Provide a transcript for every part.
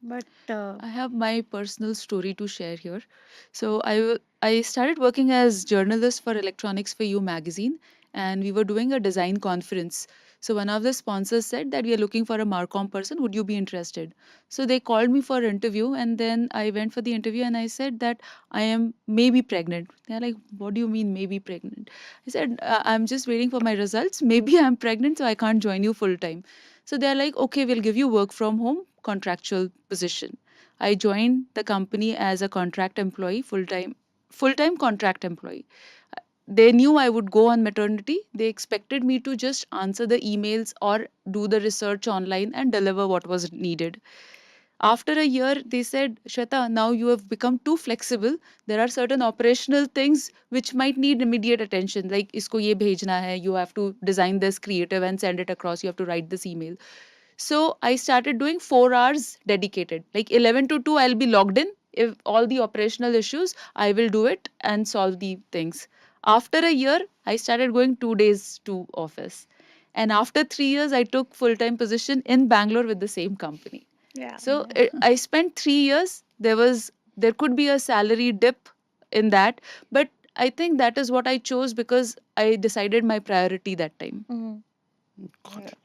But I have my personal story to share here. So I started working as journalist for Electronics for You magazine, and we were doing a design conference. So one of the sponsors said that we are looking for a Marcom person. Would you be interested? So they called me for interview, and then I went for the interview, and I said that I am maybe pregnant. They're like, "What do you mean maybe pregnant?" I said, "I'm just waiting for my results. Maybe I'm pregnant, so I can't join you full time." So they're like, "Okay, we'll give you work from home contractual position." I joined the company as a contract employee, full time contract employee. They knew I would go on maternity. They expected me to just answer the emails or do the research online and deliver what was needed. After a year, they said, Shweta, now you have become too flexible. There are certain operational things which might need immediate attention, like isko ye bhejna hai, you have to design this creative and send it across, you have to write this email. So I started doing 4 hours dedicated. Like 11 to 2, I'll be logged in. If all the operational issues, I will do it and solve the things. After a year, I started going 2 days to office. And after 3 years, I took full-time position in Bangalore with the same company. yeah, So I spent 3 years. There could be a salary dip in that, but I think that is what I chose because I decided my priority that time. mm, Got it.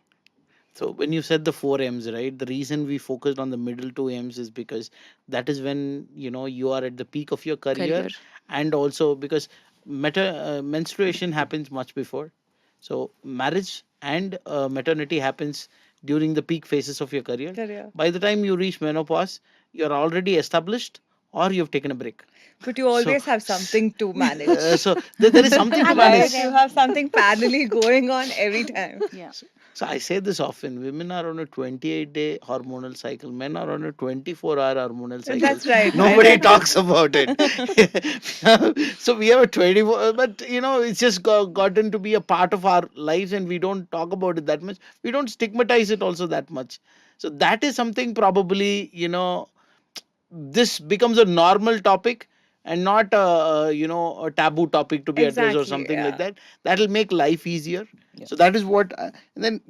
So when you said the four M's, right? The reason we focused on the middle two M's is because that is when you are at the peak of your career, Career. and also because menstruation happens much before. So marriage and maternity happens during the peak phases of your career. career. By the time you reach menopause, you're already established or you've taken a break. But you So, always have something to manage. so there is something to Another manage. Right? You M. have something parallelly going on every time. Yeah. So I say this often: women are on a 28-day hormonal cycle, men are on a 24-hour hormonal cycle. That's right. I Nobody read. talks about it. So we have a 24, but it's just gotten to be a part of our lives, and we don't talk about it that much. We don't stigmatize it also that much. So that is something probably this becomes a normal topic and not a taboo topic to be addressed or Exactly. something like Yeah. that. That'll make life easier. So Yes. that is what and then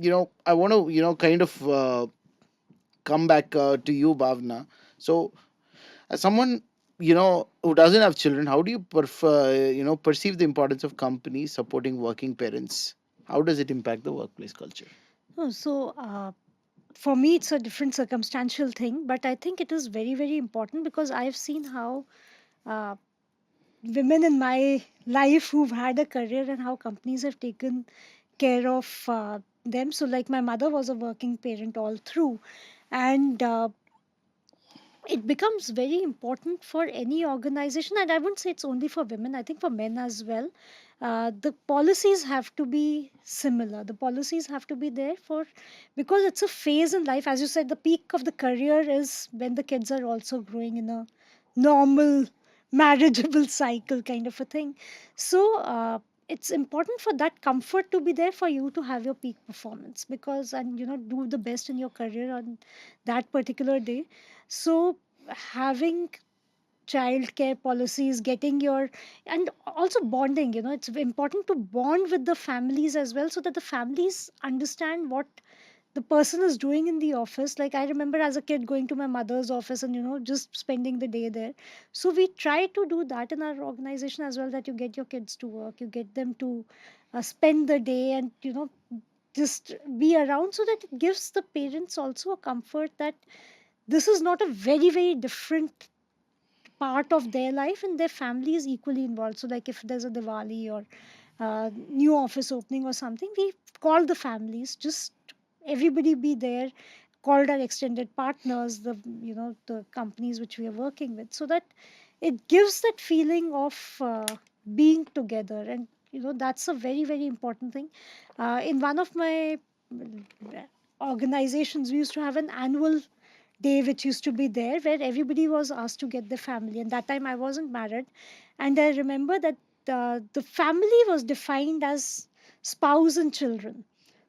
I want to kind of come back to you, Bhavna. So as someone who doesn't have children, how do you perceive the importance of companies supporting working parents? How does it impact the workplace culture? Oh, so for me, it's a different circumstantial thing, but I think it is very, very important because I've seen how uh, women in my life who've had a career and how companies have taken care of them. So, like, my mother was a working parent all through, and it becomes very important for any organization. And I wouldn't say it's only for women, I think for men as well. The policies have to be similar. The policies have to be there for, because it's a phase in life. As you said, the peak of the career is when the kids are also growing in a normal marriageable cycle kind of a thing. So it's important for that comfort to be there for you to have your peak performance, because and do the best in your career on that particular day. So having childcare policies, getting your, and also bonding, it's important to bond with the families as well, so that the families understand what the person is doing in the office. Like, I remember as a kid going to my mother's office and just spending the day there. So we try to do that in our organization as well, that you get your kids to work, you get them to spend the day, and just be around, so that it gives the parents also a comfort that this is not a very, very different part of their life, and their family is equally involved. So, like, if there's a Diwali or new office opening or something, we call the families, just everybody be there, called our extended partners, the companies which we are working with, so that it gives that feeling of being together. And that's a very, very important thing. In one of my organizations, we used to have an annual day which used to be there, where everybody was asked to get their family. And that time I wasn't married, and I remember that the family was defined as spouse and children.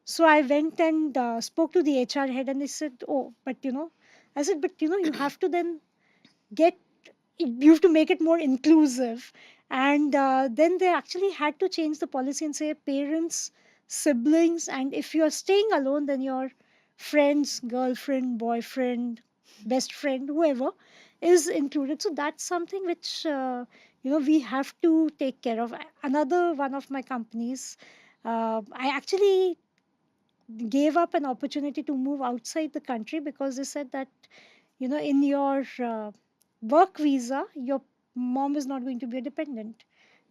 So I went and spoke to the HR head, and they said, oh, but I said, but you have to then get, you have to make it more inclusive. And then they actually had to change the policy and say parents, siblings, and if you're staying alone, then your friends, girlfriend, boyfriend, best friend, whoever is included. So that's something which we have to take care of. Another one of my companies, I actually gave up an opportunity to move outside the country because they said that in your work visa your mom is not going to be a dependent.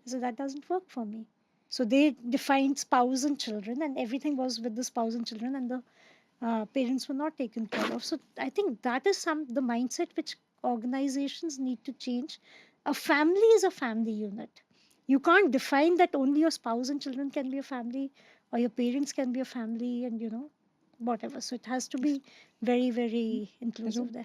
So that doesn't work for me. So they defined spouse and children, and everything was with the spouse and children, and the parents were not taken care of. So I think that is the mindset which organizations need to change. A family is a family unit. You can't define that only your spouse and children can be a family, or your parents can be a family, and whatever. So it has to be very, very So inclusive there.